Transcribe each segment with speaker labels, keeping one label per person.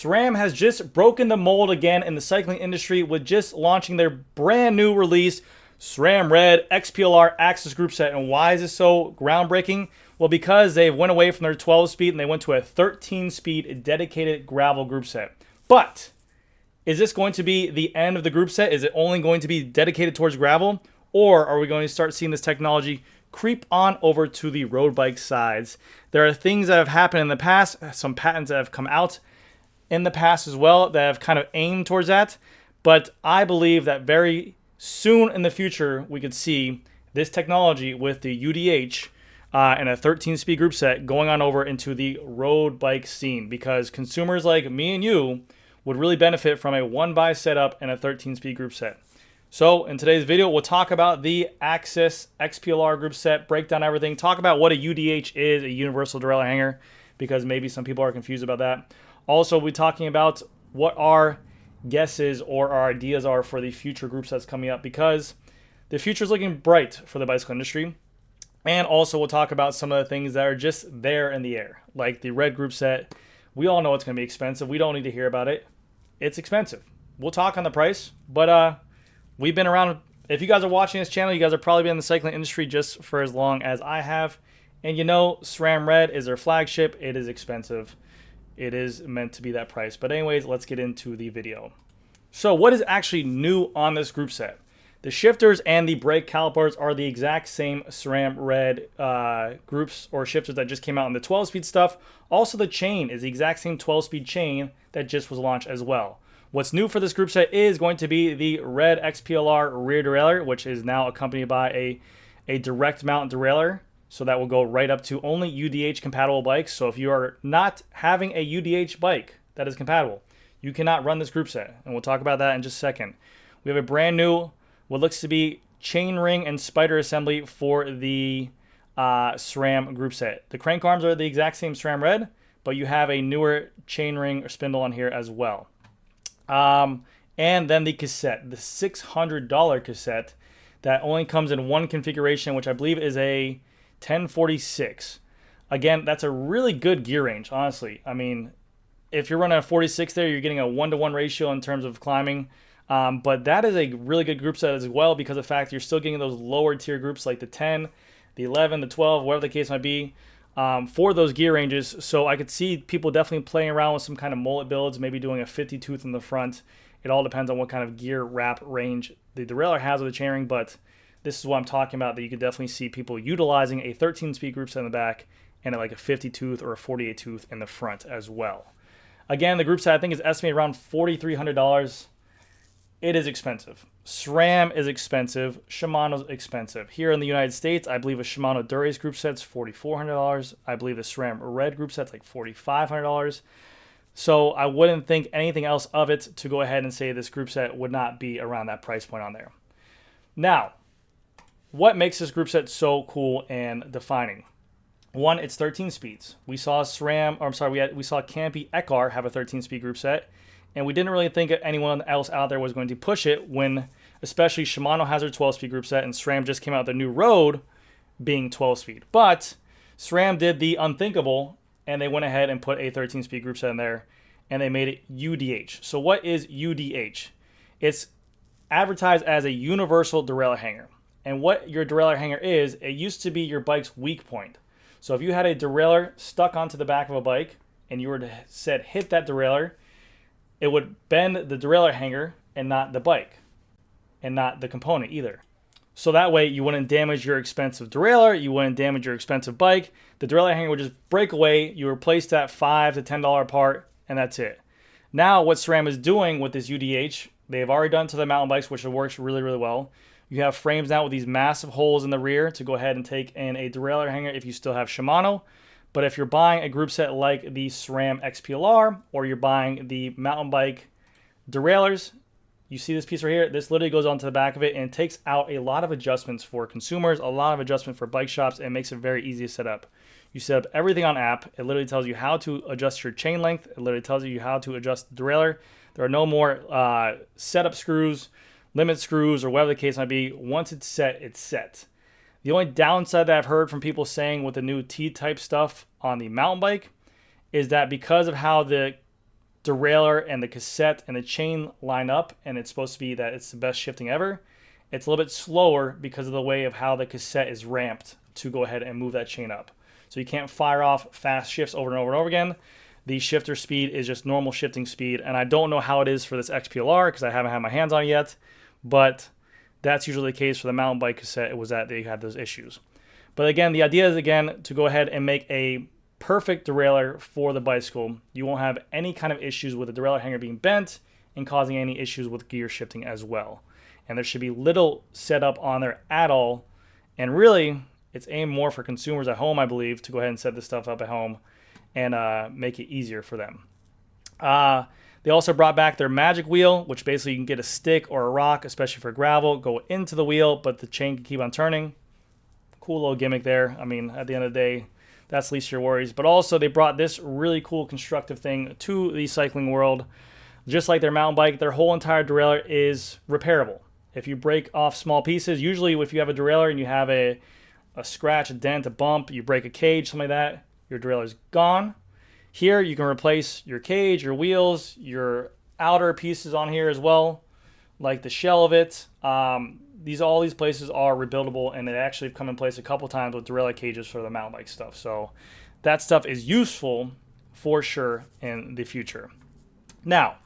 Speaker 1: SRAM has just broken the mold again in the cycling industry with just launching their brand new release, SRAM Red XPLR Axis Group Set. And why is this so groundbreaking? Well, because they went away from their 12-speed and they went to a 13-speed dedicated gravel group set. But is this going to be the end of the group set? Is it only going to be dedicated towards gravel? Or are we going to start seeing this technology creep on over to the road bike sides? There are things that have happened in the past, some patents that have come out in the past as well that have kind of aimed towards that. But I believe that very soon in the future, we could see this technology with the UDH and a 13-speed group set going on over into the road bike scene, because consumers like me and you would really benefit from a 1x setup and a 13-speed group set. So in today's video, we'll talk about the Axis XPLR group set, break down everything, talk about what a UDH is, a universal derailleur hanger, because maybe some people are confused about that. Also, we'll be talking about what our guesses or our ideas are for the future group sets coming up, because the future is looking bright for the bicycle industry. And also we'll talk about some of the things that are just there in the air, like the red group set. We all know it's going to be expensive. We don't need to hear about it. It's expensive. We'll talk on the price, but we've been around. If you guys are watching this channel, you guys have probably been in the cycling industry just for as long as I have. And you know, SRAM Red is their flagship. It is expensive. It is meant to be that price. But anyways, let's get into the video. So what is actually new on this group set? The shifters and the brake calipers are the exact same SRAM Red groups or shifters that just came out in the 12-speed stuff. Also, the chain is the exact same 12-speed chain that just was launched as well. What's new for this group set is going to be the Red XPLR rear derailleur, which is now accompanied by a direct mount derailleur. So that will go right up to only UDH compatible bikes. So if you are not having a UDH bike that is compatible, you cannot run this group set. And we'll talk about that in just a second. We have a brand new, what looks to be chain ring and spider assembly for the SRAM group set. The crank arms are the exact same SRAM Red, but you have a newer chain ring or spindle on here as well. And then the cassette, the $600 cassette that only comes in one configuration, which I believe is a 1046. Again, that's a really good gear range, honestly. I mean, if you're running a 46 there, you're getting a 1-to-1 ratio in terms of climbing. But that is a really good group set as well, because of the fact you're still getting those lower tier groups like the 10, the 11, the 12, whatever the case might be, for those gear ranges. So I could see people definitely playing around with some kind of mullet builds, maybe doing a 50 tooth in the front. It all depends on what kind of gear wrap range the derailleur has with the chainring, but this is what I'm talking about, that you could definitely see people utilizing a 13-speed group set in the back and like a 50 tooth or a 48 tooth in the front as well. Again, the group set I think is estimated around $4,300. It is expensive. SRAM is expensive. Shimano's expensive. Here in the United States, I believe a Shimano Dura-Ace group set's $4,400. I believe the SRAM Red group set's like $4,500. So I wouldn't think anything else of it to go ahead and say this group set would not be around that price point on there. Now, what makes this group set so cool and defining? One, it's 13 speeds. We saw SRAM, or I'm sorry, we saw Campy Ekar have a 13-speed group set, and we didn't really think anyone else out there was going to push it when, especially Shimano has their 12-speed group set, and SRAM just came out the new Road being 12-speed. But SRAM did the unthinkable, and they went ahead and put a 13-speed group set in there, and they made it UDH. So what is UDH? It's advertised as a universal derailleur hanger. And what your derailleur hanger is, it used to be your bike's weak point. So if you had a derailleur stuck onto the back of a bike and you were to said hit that derailleur, it would bend the derailleur hanger and not the bike and not the component either. So that way you wouldn't damage your expensive derailleur, you wouldn't damage your expensive bike. The derailleur hanger would just break away. You replace that $5 to $10 part, and that's it. Now what SRAM is doing with this UDH, they've already done to the mountain bikes, which works really, really well. You have frames now with these massive holes in the rear to go ahead and take in a derailleur hanger if you still have Shimano. But if you're buying a group set like the SRAM XPLR, or you're buying the mountain bike derailleurs, you see this piece right here, this literally goes onto the back of it and takes out a lot of adjustments for consumers, a lot of adjustment for bike shops, and makes it very easy to set up. You set up everything on app. It literally tells you how to adjust your chain length. It literally tells you how to adjust the derailleur. There are no more setup screws, limit screws, or whatever the case might be. Once it's set, it's set. The only downside that I've heard from people saying with the new T-type stuff on the mountain bike is that because of how the derailleur and the cassette and the chain line up, and it's supposed to be that it's the best shifting ever, it's a little bit slower because of the way of how the cassette is ramped to go ahead and move that chain up. So you can't fire off fast shifts over and over and over again. The shifter speed is just normal shifting speed, and I don't know how it is for this XPLR because I haven't had my hands on it yet, but that's usually the case for the mountain bike cassette. It was that they had those issues. But again, the idea is, again, to go ahead and make a perfect derailleur for the bicycle. You won't have any kind of issues with the derailleur hanger being bent and causing any issues with gear shifting as well. And there should be little setup on there at all. And really, it's aimed more for consumers at home, I believe, to go ahead and set this stuff up at home and make it easier for them. They also brought back their magic wheel, which basically you can get a stick or a rock, especially for gravel, go into the wheel, but the chain can keep on turning. Cool little gimmick there. I mean, at the end of the day, that's least your worries. But also, they brought this really cool constructive thing to the cycling world. Just like their mountain bike, their whole entire derailleur is repairable. If you break off small pieces, usually if you have a derailleur and you have a scratch, a dent, a bump, you break a cage, something like that, your derailleur is gone. Here, you can replace your cage, your wheels, your outer pieces on here as well, like the shell of it. All these places are rebuildable, and they actually have come in place a couple times with derailleur cages for the mountain bike stuff. So that stuff is useful for sure in the future. Now,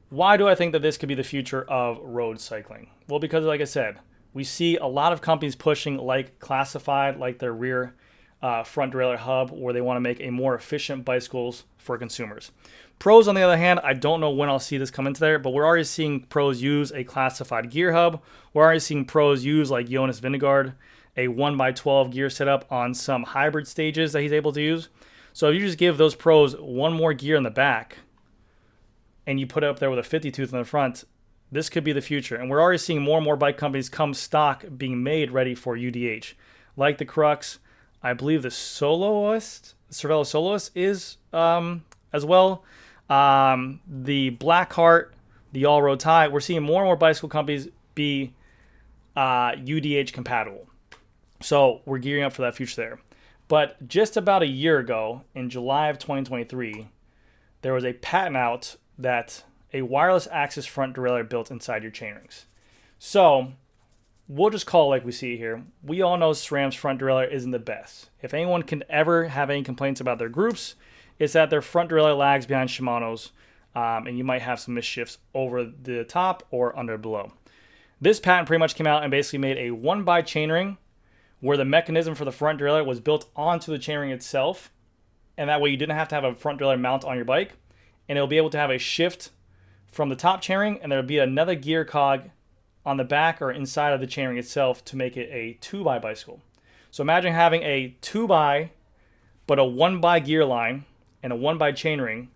Speaker 1: why do I think that this could be the future of road cycling? Well, because like I said, we see a lot of companies pushing like Classified, like their rear front derailleur hub, where they want to make a more efficient bicycles for consumers. Pros, on the other hand, I don't know when I'll see this come into there, but we're already seeing pros use a Classified gear hub. We're already seeing pros use, like Jonas Vingegaard, a 1x12 gear setup on some hybrid stages that he's able to use. So if you just give those pros one more gear in the back and you put it up there with a 50 tooth in the front, this could be the future. And we're already seeing more and more bike companies come stock being made ready for UDH. Like the Crux, I believe the Soloist, Cervelo Soloist is as well. The Blackheart, the All-Road Tie, we're seeing more and more bicycle companies be UDH compatible. So we're gearing up for that future there. But just about a year ago, in July of 2023, there was a patent out that a wireless axis front derailleur built inside your chainrings. So we'll just call it like we see here. We all know SRAMS front derailleur isn't the best. If anyone can ever have any complaints about their groups, it's that their front derailleur lags behind Shimano's, and you might have some misshifts over the top or under below. This patent pretty much came out and basically made a 1x chainring where the mechanism for the front derailleur was built onto the chainring itself, and that way you didn't have to have a front derailleur mount on your bike, and it'll be able to have a shift from the top chainring, and there'll be another gear cog on the back or inside of the chainring itself to make it a 2x bicycle. So imagine having a 2x but a 1x gear line and a 1x chainring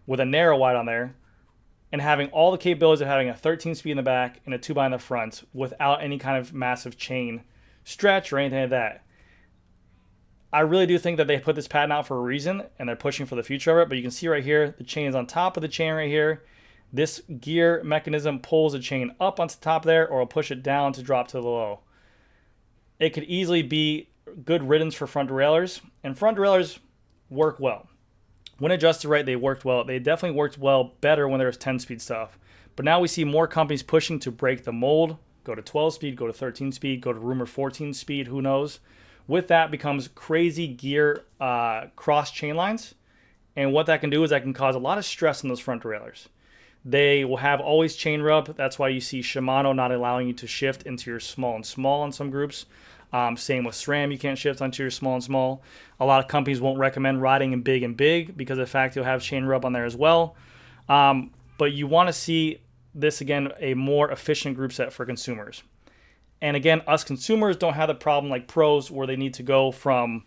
Speaker 1: with a narrow wide on there, and having all the capabilities of having a 13 speed in the back and a 2x in the front without any kind of massive chain stretch or anything like that. I really do think that they put this patent out for a reason, and they're pushing for the future of it. But you can see right here, the chain is on top of the chain right here. This gear mechanism pulls the chain up onto the top there, or will push it down to drop to the low. It could easily be good riddance for front derailleurs, and front derailleurs work well. When adjusted right, they worked well. They definitely worked well better when there was 10-speed stuff. But now we see more companies pushing to break the mold, go to 12-speed, go to 13-speed, go to rumor 14-speed, who knows. With that becomes crazy gear cross chain lines. And what that can do is that can cause a lot of stress on those front derailleurs. They will have always chain rub. That's why you see Shimano not allowing you to shift into your small and small on some groups. Same with SRAM, you can't shift onto your small and small. A lot of companies won't recommend riding in big because of the fact you'll have chain rub on there as well. But you want to see this, again, a more efficient group set for consumers. And again, us consumers don't have the problem like pros where they need to go from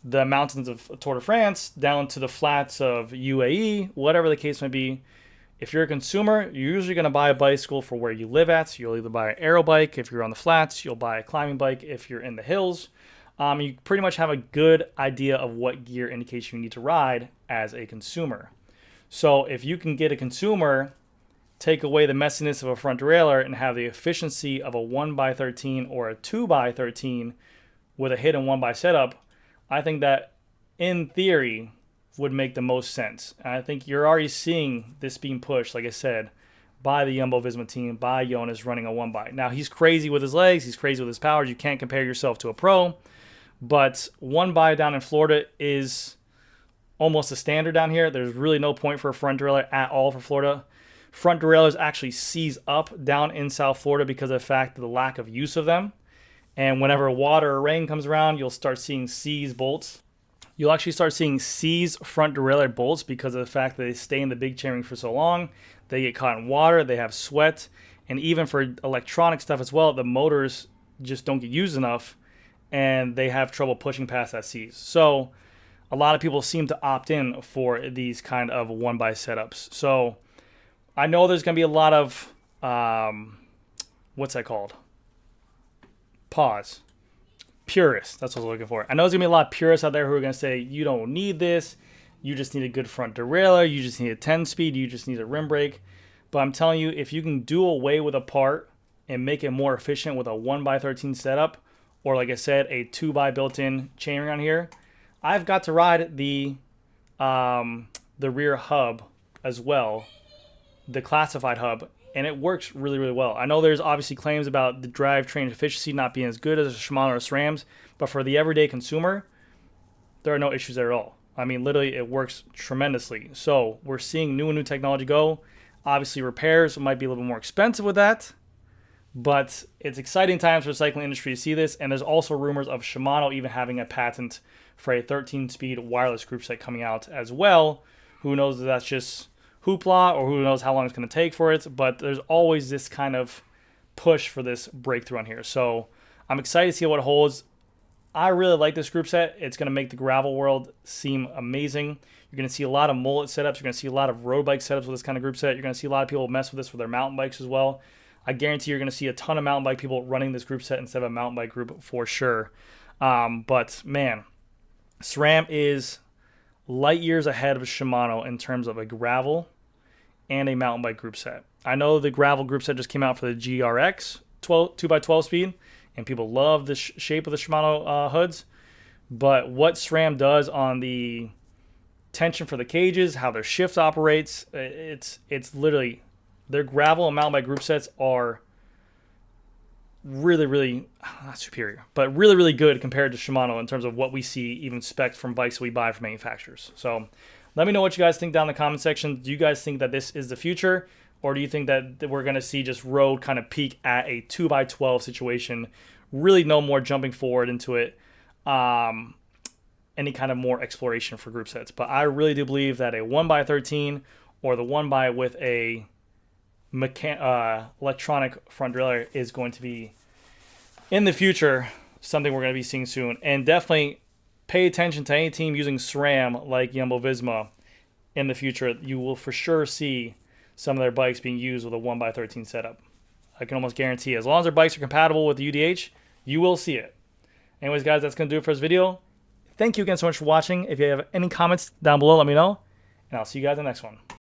Speaker 1: the mountains of Tour de France down to the flats of UAE, whatever the case may be. If you're a consumer, you're usually going to buy a bicycle for where you live at. So you'll either buy an aero bike if you're on the flats. You'll buy a climbing bike if you're in the hills. You pretty much have a good idea of what gear indication you need to ride as a consumer. So if you can get a consumer, take away the messiness of a front derailleur and have the efficiency of a 1x13 or a 2x13 with a hidden 1x setup, I think that in theory, would make the most sense. And I think you're already seeing this being pushed, like I said, by the Jumbo Visma team, by Jonas running a 1x. Now, he's crazy with his legs. He's crazy with his powers. You can't compare yourself to a pro. But 1x down in Florida is almost a standard down here. There's really no point for a front derailleur at all for Florida. Front derailleurs actually seize up down in South Florida because of the fact of the lack of use of them. And whenever water or rain comes around, you'll start seeing seize bolts. You'll actually start seeing seize front derailleur bolts because of the fact that they stay in the big chainring for so long. They get caught in water, they have sweat, and even for electronic stuff as well, the motors just don't get used enough, and they have trouble pushing past that seize. So a lot of people seem to opt in for these kind of 1x setups. So I know there's going to be a lot of, what's that called? Purists. That's what I was looking for. I know there's going to be a lot of purists out there who are going to say, you don't need this. You just need a good front derailleur. You just need a 10-speed. You just need a rim brake. But I'm telling you, if you can do away with a part and make it more efficient with a 1x13 setup, or like I said, a 2x built-in chainring on here, I've got to ride the rear hub as well, the classified hub, and it works really, really well. I know there's obviously claims about the drivetrain efficiency not being as good as a Shimano or a SRAMS, but for the everyday consumer, there are no issues there at all. I mean, literally, it works tremendously. So we're seeing new technology go. Obviously, repairs might be a little bit more expensive with that, but it's exciting times for the cycling industry to see this. And there's also rumors of Shimano even having a patent for a 13-speed wireless group set coming out as well. Who knows if that's just hoopla, or who knows how long it's going to take for it, but there's always this kind of push for this breakthrough on here. So I'm excited to see what it holds. I really like this group set. It's going to make the gravel world seem amazing. You're going to see a lot of mullet setups. You're going to see a lot of road bike setups with this kind of group set. You're going to see a lot of people mess with this with their mountain bikes as well. I guarantee you're going to see a ton of mountain bike people running this group set instead of a mountain bike group for sure. But man, SRAM is light years ahead of Shimano in terms of a gravel and a mountain bike group set. I know the gravel group set just came out for the GRX 2x12 speed, and people love the shape of the Shimano hoods. But what SRAM does on the tension for the cages, how their shift operates, it's literally, their gravel and mountain bike group sets are really, really, not superior, but really, really good compared to Shimano in terms of what we see even specced from bikes we buy from manufacturers. So let me know what you guys think down in the comment section. Do you guys think that this is the future? Or do you think that we're going to see just road kind of peak at a 2x12 situation? Really no more jumping forward into it. Any kind of more exploration for group sets. But I really do believe that a 1x13 or the 1x with a electronic front derailleur is going to be, in the future, something we're going to be seeing soon. And definitely pay attention to any team using SRAM like Jumbo Visma in the future. You will for sure see some of their bikes being used with a 1x13 setup. I can almost guarantee, as long as their bikes are compatible with the UDH, you will see it. Anyways, guys, that's going to do it for this video. Thank you again so much for watching. If you have any comments down below, let me know, and I'll see you guys in the next one.